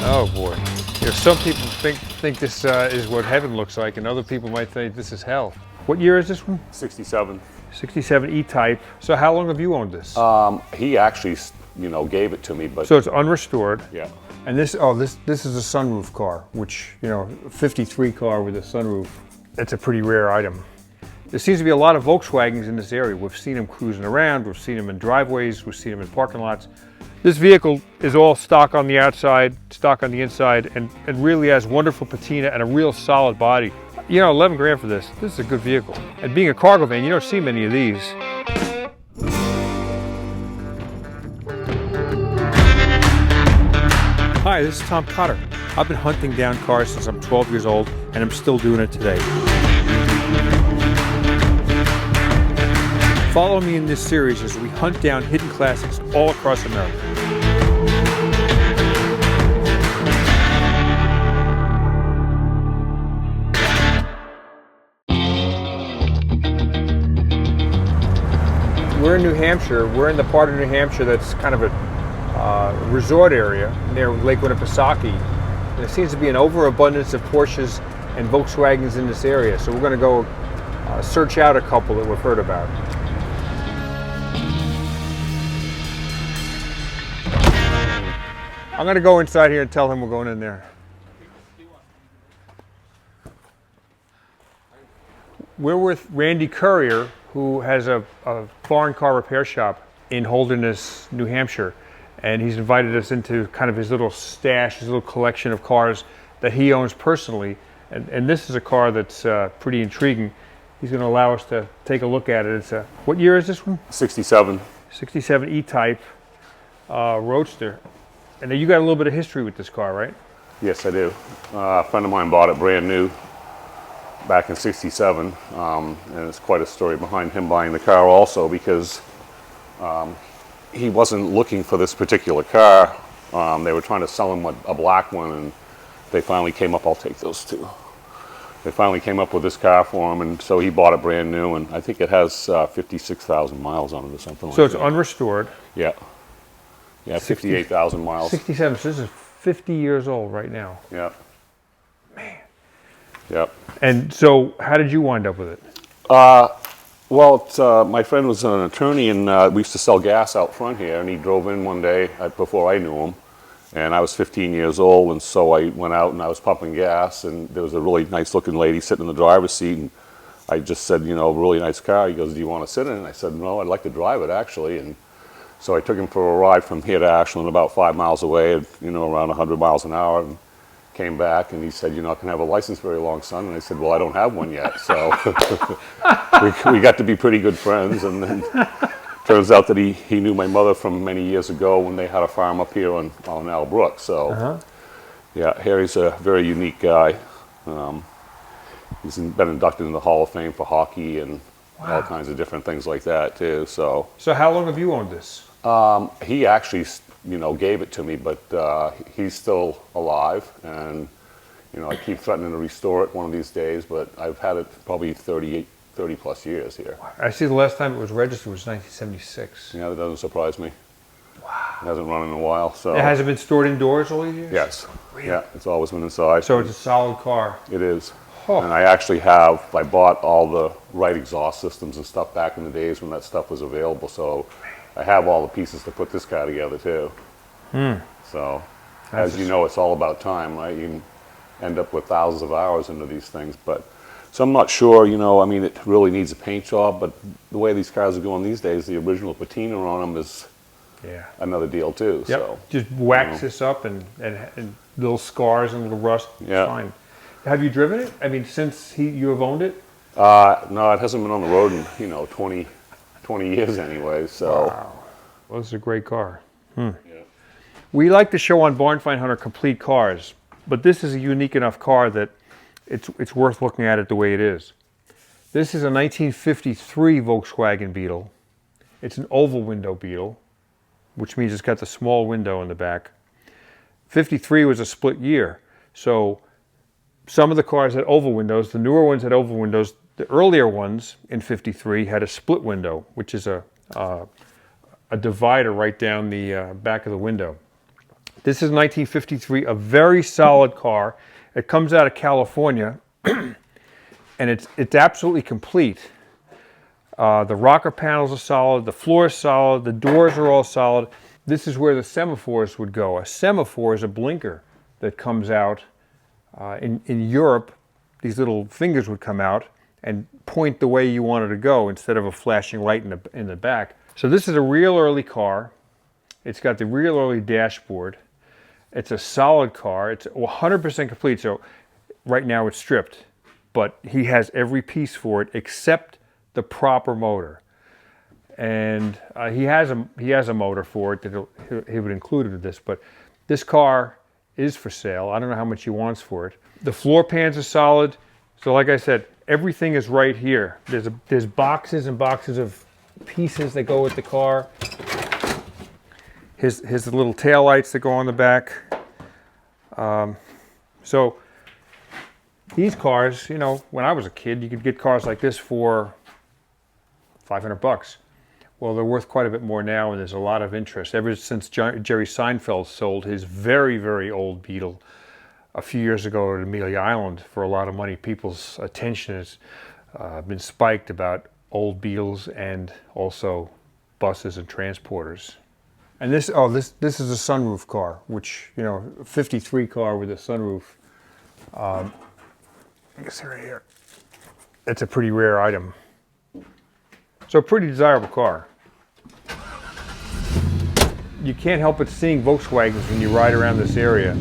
Oh boy. You know, some people think this is what heaven looks like, and other people might think this is hell. What year is this one? 67. 67 E-Type. So how long have you owned this? He actually, gave it to me, but So it's unrestored. yeah. And this is a sunroof car, which, you know, 53 car with a sunroof. It's a pretty rare item. There seems to be a lot of Volkswagens in this area. We've seen them cruising around, we've seen them in driveways, we've seen them in parking lots. This vehicle is all stock on the outside, stock on the inside, and really has wonderful patina and a real solid body. You know, 11 grand for this. This is a good vehicle. And being a cargo van, you don't see many of these. Hi, this is Tom Cotter. I've been hunting down cars since I'm 12 years old, and I'm still doing it today. Follow me in this series as we hunt down hidden classics all across America. We're in New Hampshire. We're in the part of New Hampshire that's kind of a resort area near Lake Winnipesaukee. And there seems to be an overabundance of Porsches and Volkswagens in this area. So we're going to go search out a couple that we've heard about. I'm going to go inside here and tell him we're going in there. We're with Randy Courier, who has a foreign car repair shop in Holderness, New Hampshire. And he's invited us into kind of his little stash, his little collection of cars that he owns personally. And this is a car that's pretty intriguing. He's going to allow us to take a look at it. It's what year is this one? 67. 67 E-Type Roadster. And you got a little bit of history with this car, right? Yes, I do. A friend of mine bought it brand new back in 67. And it's quite a story behind him buying the car also, because he wasn't looking for this particular car. They were trying to sell him a black one, and they finally came up. I'll take those two. They finally came up with this car for him, and so he bought it brand new, and I think it has 56,000 miles on it or something like that. So it's unrestored. Yeah. Yeah, 58,000 miles. 67, so this is 50 years old right now. Yeah. Man. Yep. And so how did you wind up with it? Well, my friend was an attorney, and we used to sell gas out front here, and he drove in one day before I knew him, and I was 15 years old, and so I went out and I was pumping gas, and there was a really nice looking lady sitting in the driver's seat, and I just said, you know, really nice car. He goes, do you want to sit in it? And I said, no, I'd like to drive it actually. And so I took him for a ride from here to Ashland, about 5 miles away, you know, around 100 miles an hour, and came back, and he said, you're not going to have a license very long, son. And I said, well, I don't have one yet. So we got to be pretty good friends, and then turns out that he knew my mother from many years ago when they had a farm up here on Al Brook. So yeah, Harry's a very unique guy. He's been inducted in the Hall of Fame for hockey and all kinds of different things like that too. So how long have you owned this? He actually, you know, gave it to me, but he's still alive, and you know, I keep threatening to restore it one of these days, but I've had it probably 30 plus years here. I see the last time it was registered was 1976. Yeah, that doesn't surprise me. Wow. It hasn't run in a while, so. It hasn't been stored indoors all these years? Yes. Really? Yeah, it's always been inside. So it's a solid car. It is. Oh. And I actually I bought all the right exhaust systems and stuff back in the days when that stuff was available, so I have all the pieces to put this car together too. So, as you know, it's all about time, right? You can end up with thousands of hours into these things, but so I'm not sure, you know, I mean, it really needs a paint job, but the way these cars are going these days, the original patina on them is another deal too. Yep. So just wax this up and little scars and little rust. Yeah. Fine. Have you driven it? I mean, since you have owned it? No, it hasn't been on the road in, you know, 20 years anyway. So. Wow. Well, this is a great car. Yeah. We like to show on Barn Find Hunter complete cars, but this is a unique enough car that it's worth looking at it the way it is. This is a 1953 Volkswagen Beetle. It's an oval window Beetle, which means it's got the small window in the back. 53 was a split year, so some of the cars had oval windows. The newer ones had oval windows. The earlier ones in 53 had a split window, which is a divider right down the back of the window. This is 1953, a very solid car. It comes out of California, and it's absolutely complete. The rocker panels are solid, the floor is solid, the doors are all solid. This is where the semaphores would go. A semaphore is a blinker that comes out. In Europe, these little fingers would come out and point the way you wanted to go instead of a flashing light in the back. So this is a real early car. It's got the real early dashboard. It's a solid car. It's 100% complete. So right now it's stripped, but he has every piece for it except the proper motor. And he has a motor for it that he would include in this, but this car is for sale. I don't know how much he wants for it. The floor pans are solid. So like I said, everything is right here. There's boxes and boxes of pieces that go with the car. His little tail lights that go on the back. So these cars, you know, when I was a kid, you could get cars like this for $500. Well, they're worth quite a bit more now, and there's a lot of interest. Ever since Jerry Seinfeld sold his very, very old Beetle a few years ago at Amelia Island for a lot of money, people's attention has been spiked about old Beetles and also buses and transporters. And this is a sunroof car, which, you know, a 53 car with a sunroof. I guess right here. It's a pretty rare item. So a pretty desirable car. You can't help but seeing Volkswagens when you ride around this area.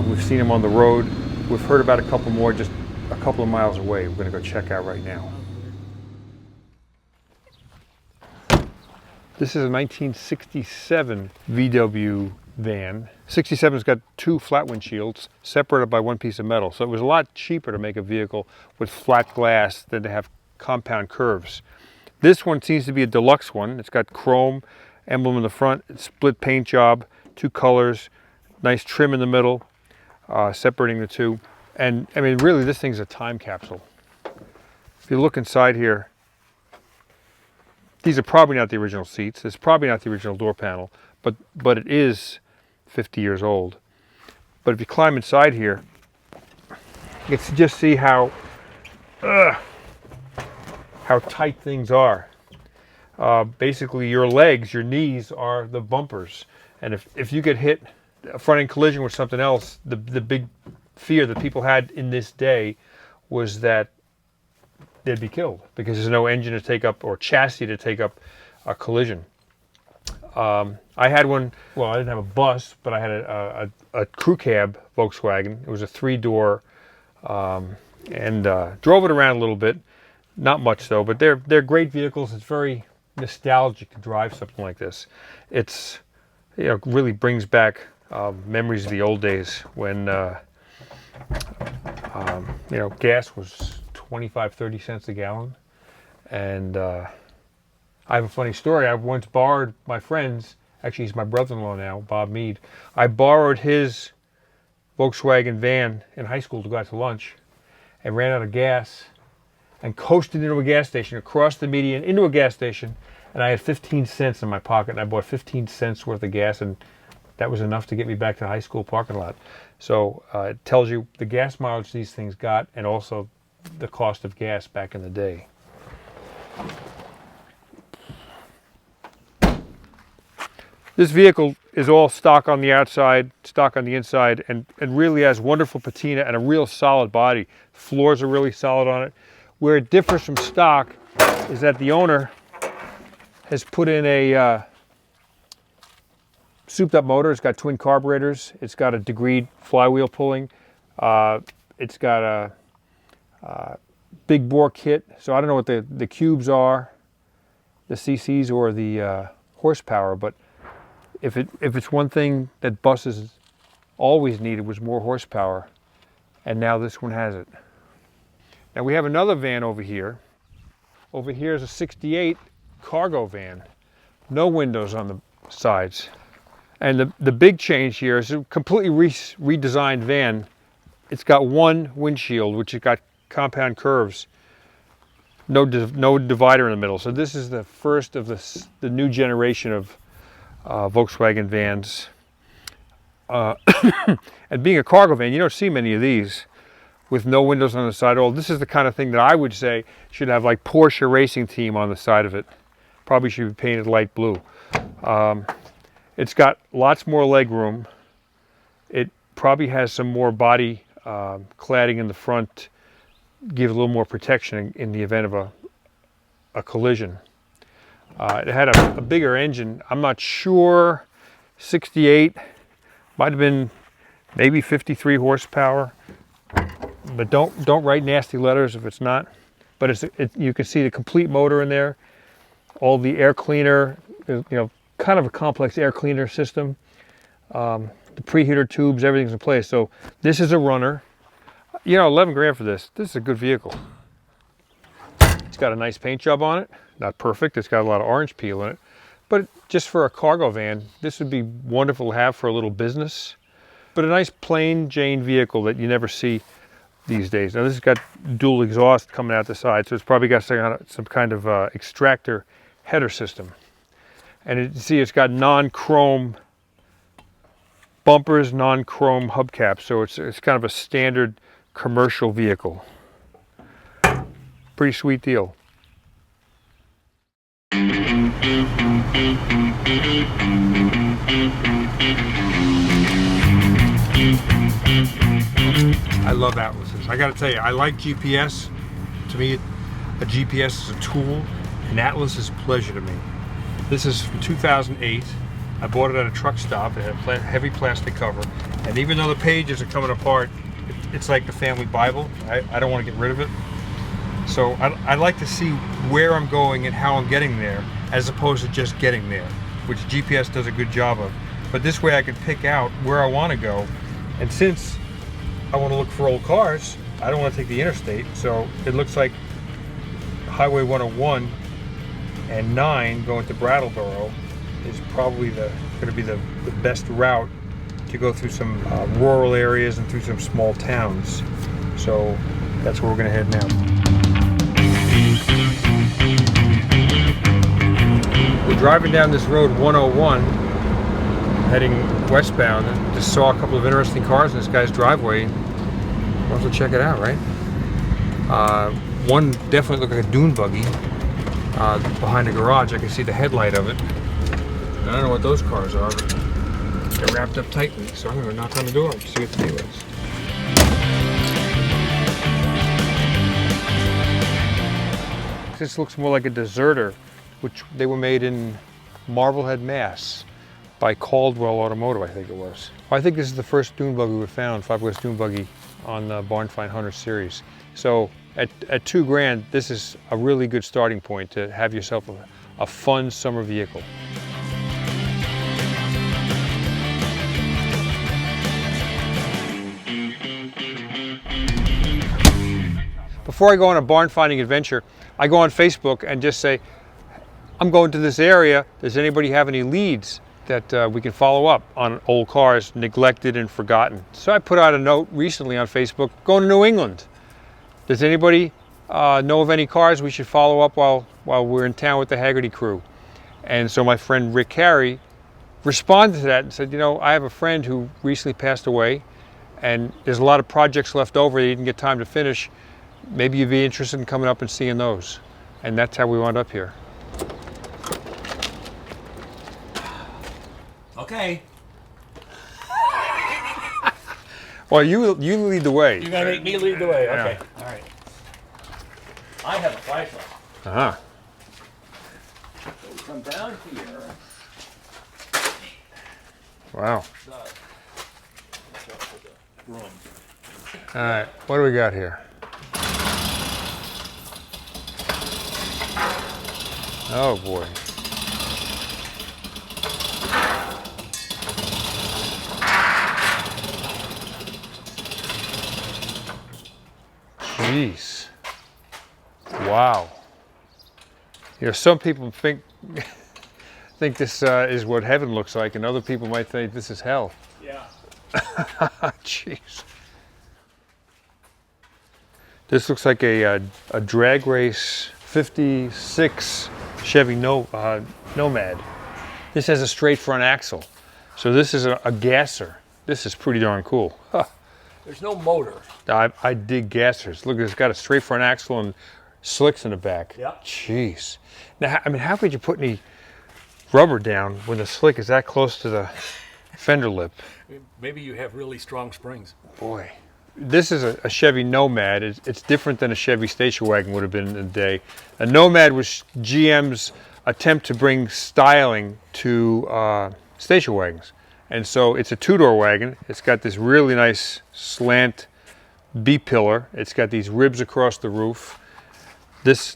We've seen them on the road. We've heard about a couple more just a couple of miles away. We're going to go check out right now. This is a 1967 VW van. 67's got two flat windshields separated by one piece of metal. So it was a lot cheaper to make a vehicle with flat glass than to have compound curves. This one seems to be a deluxe one. It's got chrome emblem in the front, split paint job, two colors, nice trim in the middle, separating the two. And I mean, really, this thing's a time capsule. If you look inside here, these are probably not the original seats. It's probably not the original door panel, but it is 50 years old. But if you climb inside here, you can just see how tight things are. Basically, your legs, your knees are the bumpers. And if you get hit a front-end collision with something else, the big fear that people had in this day was that they'd be killed because there's no engine to take up or chassis to take up a collision. I had one, well, I didn't have a bus, but I had a crew cab Volkswagen. It was a 3-door, and drove it around a little bit. Not much though, but they're great vehicles. It's very nostalgic to drive something like this. It's, you know, really brings back memories of the old days when you know, gas was 25-30 cents a gallon. And I have a funny story. I once borrowed my friend's, actually he's my brother-in-law now, Bob Mead. I borrowed his Volkswagen van in high school to go out to lunch and ran out of gas and coasted into a gas station, across the median into a gas station, and I had 15 cents in my pocket, and I bought 15 cents worth of gas, and that was enough to get me back to the high school parking lot. So it tells you the gas mileage these things got, and also the cost of gas back in the day. This vehicle is all stock on the outside, stock on the inside, and really has wonderful patina and a real solid body. Floors are really solid on it. Where it differs from stock is that the owner has put in a souped up motor. It's got twin carburetors. It's got a degreed flywheel pulling. It's got a big bore kit. So I don't know what the cubes are, the cc's or the horsepower, but if it's one thing that buses always needed was more horsepower, and now this one has it. Now we have another van over here. Over here is a 68 cargo van. No windows on the sides. And the big change here is a completely redesigned van. It's got one windshield, which has got compound curves. No divider in the middle. So this is the first of the new generation of Volkswagen vans. And being a cargo van, you don't see many of these with no windows on the side at all. This is the kind of thing that I would say should have like Porsche Racing Team on the side of it. Probably should be painted light blue. It's got lots more leg room. It probably has some more body cladding in the front, give a little more protection in the event of a collision. It had a bigger engine. I'm not sure, 68, might have been maybe 53 horsepower. But don't write nasty letters if it's not. But you can see the complete motor in there, all the air cleaner, you know, kind of a complex air cleaner system. The preheater tubes, everything's in place. So this is a runner. You know, 11 grand for this. This is a good vehicle. It's got a nice paint job on it. Not perfect. It's got a lot of orange peel in it. But just for a cargo van, this would be wonderful to have for a little business. But a nice plain Jane vehicle that you never see these days. Now this has got dual exhaust coming out the side, so it's probably got some kind of extractor header system. And you see it's got non-chrome bumpers, non-chrome hubcaps, so it's kind of a standard commercial vehicle. Pretty sweet deal. I love atlases. I gotta tell you, I like GPS. To me, a GPS is a tool. An atlas is a pleasure to me. This is from 2008. I bought it at a truck stop. It had a heavy plastic cover. And even though the pages are coming apart, it's like the family Bible. I don't want to get rid of it. So I like to see where I'm going and how I'm getting there, as opposed to just getting there, which GPS does a good job of. But this way I can pick out where I want to go. And since I want to look for old cars, I don't want to take the interstate, so it looks like Highway 101 and 9 going to Brattleboro is probably going to be the best route to go through some rural areas and through some small towns. So that's where we're going to head now. We're driving down this road 101, heading westbound, and just saw a couple of interesting cars in this guy's driveway. We'll have to check it out, right? One definitely looked like a dune buggy behind the garage. I can see the headlight of it. I don't know what those cars are, but they're wrapped up tightly, so I'm going to knock on the door and see what the deal is. This looks more like a deserter, which they were made in Marblehead, Mass. By Caldwell Automotive, I think it was. I think this is the first dune buggy we found, 5 West dune buggy on the Barn Find Hunter series. So at 2 grand, this is a really good starting point to have yourself a fun summer vehicle. Before I go on a barn finding adventure, I go on Facebook and just say, I'm going to this area. Does anybody have any leads that we can follow up on old cars, neglected and forgotten? So I put out a note recently on Facebook, going to New England. Does anybody know of any cars we should follow up while we're in town with the Hagerty crew? And so my friend Rick Carey responded to that and said, you know, I have a friend who recently passed away, and there's a lot of projects left over that he didn't get time to finish. Maybe you'd be interested in coming up and seeing those. And that's how we wound up here. Okay. Well, you lead the way. You're gonna make me lead the way. Okay. Yeah. All right. I have a flashlight. Uh-huh. So we come down here. Wow. All right. What do we got here? Oh boy. Jeez. Wow. You know, some people think this is what heaven looks like, and other people might think this is hell. Yeah. Jeez. This looks like a drag race 56 Chevy Nomad. This has a straight front axle. So this is a gasser. This is pretty darn cool. Huh. There's no motor. I dig gassers. Look, it's got a straight front axle and slicks in the back. Yeah. Jeez. Now, I mean, how could you put any rubber down when the slick is that close to the fender lip? Maybe you have really strong springs. Boy. This is a Chevy Nomad. It's different than a Chevy station wagon would have been in the day. A Nomad was GM's attempt to bring styling to station wagons. And so it's a two-door wagon. It's got this really nice slant B-pillar. It's got these ribs across the roof. This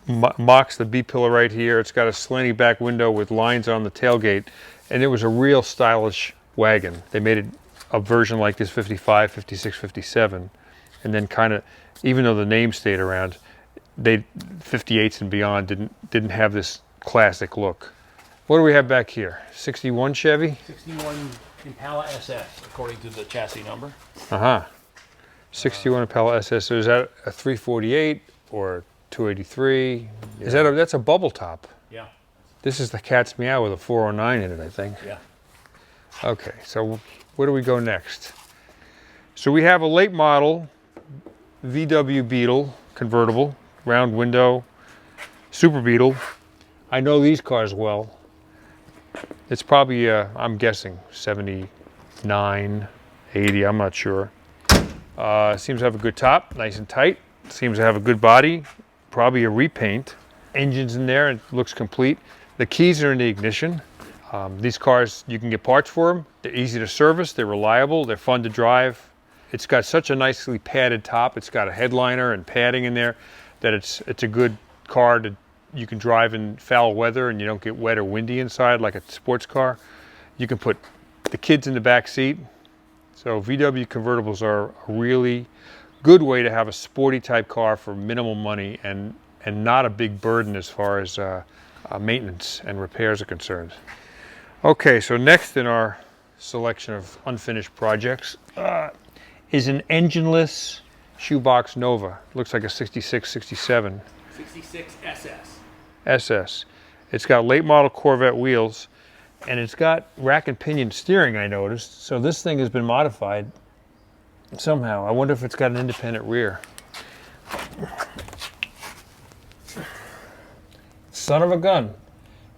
mocks the B-pillar right here. It's got a slanty back window with lines on the tailgate. And it was a real stylish wagon. They made it a version like this, 55, 56, 57. And then kind of, even though the name stayed around, 58s and beyond didn't have this classic look. What do we have back here? 61 Chevy? 61 Impala SS, according to the chassis number. 61 Impala SS. So is that a 348 or 283? Yeah. Is that that's a bubble top? Yeah. This is the cat's meow with a 409 in it, I think. Yeah. Okay, so where do we go next? So we have a late model VW Beetle convertible, round window, Super Beetle. I know these cars well. It's probably, I'm guessing, 79, 80, I'm not sure. Seems to have a good top, nice and tight. Seems to have a good body, probably a repaint. Engine's in there, it looks complete. The keys are in the ignition. These cars, you can get parts for them. They're easy to service, they're reliable, they're fun to drive. It's got such a nicely padded top. It's got a headliner and padding in there that it's a good car to you can drive in foul weather and you don't get wet or windy inside like a sports car. You can put the kids in the back seat. So VW convertibles are a really good way to have a sporty type car for minimal money and not a big burden as far as maintenance and repairs are concerned. Okay, so next in our selection of unfinished projects is an engineless shoebox Nova. Looks like a 66, 67. 66 SS. SS. It's got late model Corvette wheels and it's got rack and pinion steering, I noticed. So this thing has been modified somehow. I wonder if it's got an independent rear. Son of a gun.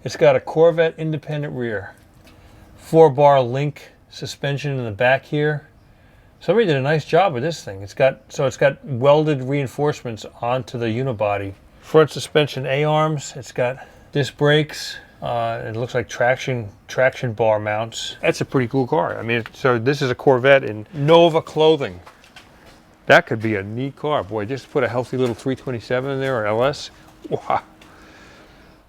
It's got a Corvette independent rear. 4-bar link suspension in the back here. Somebody did a nice job with this thing. It's got welded reinforcements onto the unibody. Front suspension A-arms. It's got disc brakes. It looks like traction bar mounts. That's a pretty cool car. I mean, so this is a Corvette in Nova clothing. That could be a neat car. Boy, just put a healthy little 327 in there or LS. Wow.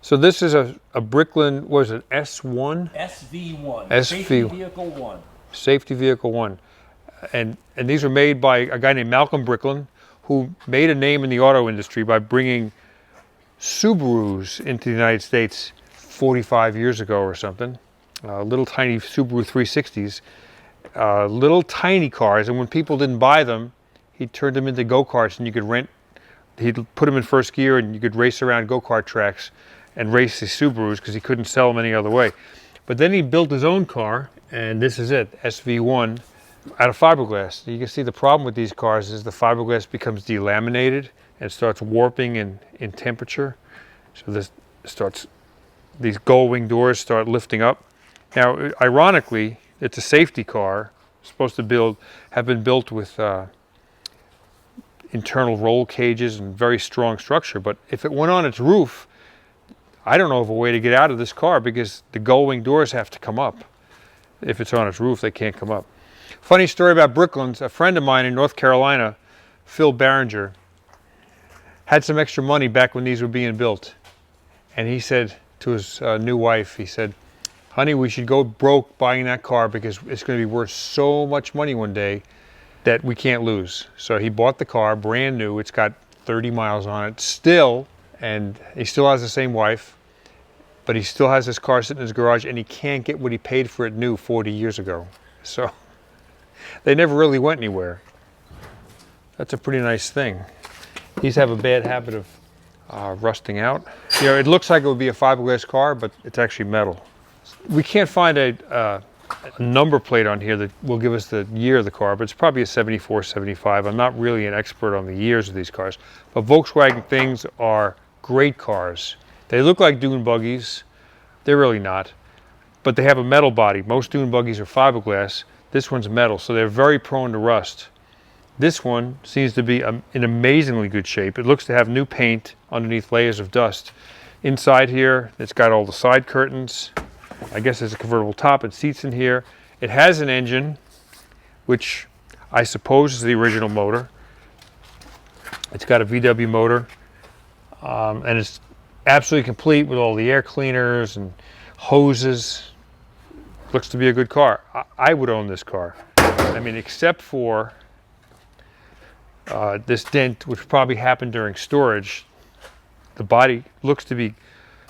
So this is a Bricklin, what is it, S1? SV1. Safety Vehicle 1. Safety Vehicle 1. And these were made by a guy named Malcolm Bricklin, who made a name in the auto industry by bringing Subarus into the United States 45 years ago or something. Little tiny Subaru 360s. Little tiny cars, and when people didn't buy them, he turned them into go-karts and you could rent. He'd put them in first gear and you could race around go-kart tracks and race the Subarus because he couldn't sell them any other way. But then he built his own car, and this is it, SV1, out of fiberglass. You can see the problem with these cars is the fiberglass becomes delaminated and starts warping in temperature. So these gull-wing doors start lifting up. Now, ironically, it's a safety car, supposed to have been built with internal roll cages and very strong structure, but if it went on its roof, I don't know of a way to get out of this car because the gull-wing doors have to come up. If it's on its roof, they can't come up. Funny story about Bricklins. A friend of mine in North Carolina, Phil Barringer, had some extra money back when these were being built. And he said to his new wife, he said, honey, we should go broke buying that car because it's going to be worth so much money one day that we can't lose. So he bought the car, brand new. It's got 30 miles on it still, and he still has the same wife, but he still has this car sitting in his garage and he can't get what he paid for it new 40 years ago. So they never really went anywhere. That's a pretty nice thing. These have a bad habit of rusting out. You know, it looks like it would be a fiberglass car, but it's actually metal. We can't find a a number plate on here that will give us the year of the car, but it's probably a 74, 75. I'm not really an expert on the years of these cars, but Volkswagen things are great cars. They look like dune buggies. They're really not, but they have a metal body. Most dune buggies are fiberglass. This one's metal, so they're very prone to rust. This one seems to be in amazingly good shape. It looks to have new paint underneath layers of dust. Inside here, it's got all the side curtains. I guess there's a convertible top and seats in here. It has an engine, which I suppose is the original motor. It's got a VW motor, and it's absolutely complete with all the air cleaners and hoses. Looks to be a good car. I would own this car. I mean, except for this dent, which probably happened during storage. The body looks to be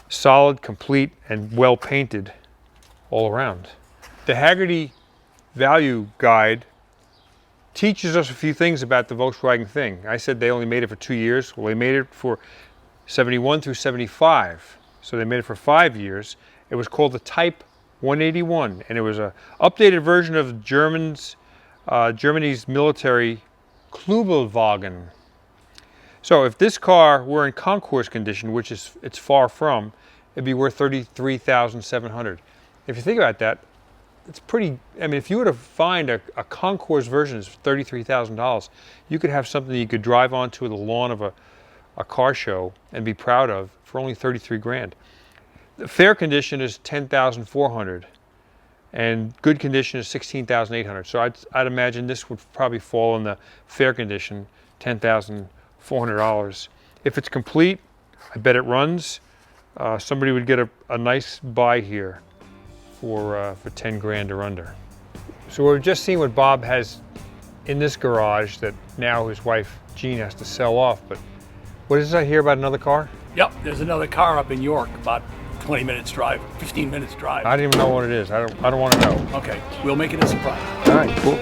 solid, complete, and well painted all around. The Hagerty value guide teaches us a few things about the Volkswagen thing. I said they only made it for 2 years. Well, they made it for 71 through 75. So they made it for 5 years. It was called the Type 181, and it was an updated version of Germany's military Klubelwagen. So if this car were in concours condition, which it's far from, it'd be worth $33,700. If you think about that, it's pretty. I mean, if you were to find a concours version is $33,000, you could have something you could drive onto the lawn of a car show and be proud of for only 33 grand. The fair condition is 10,400, and good condition is 16,800. So I'd imagine this would probably fall in the fair condition, $10,400. If it's complete, I bet it runs. Somebody would get a nice buy here for 10 grand or under. So we've just seen what Bob has in this garage that now his wife Jean has to sell off. But what is this I hear about another car? Yep, there's another car up in York, about 20 minutes drive, 15 minutes drive. I don't even know what it is. I don't want to know. Okay, we'll make it a surprise. All right, cool.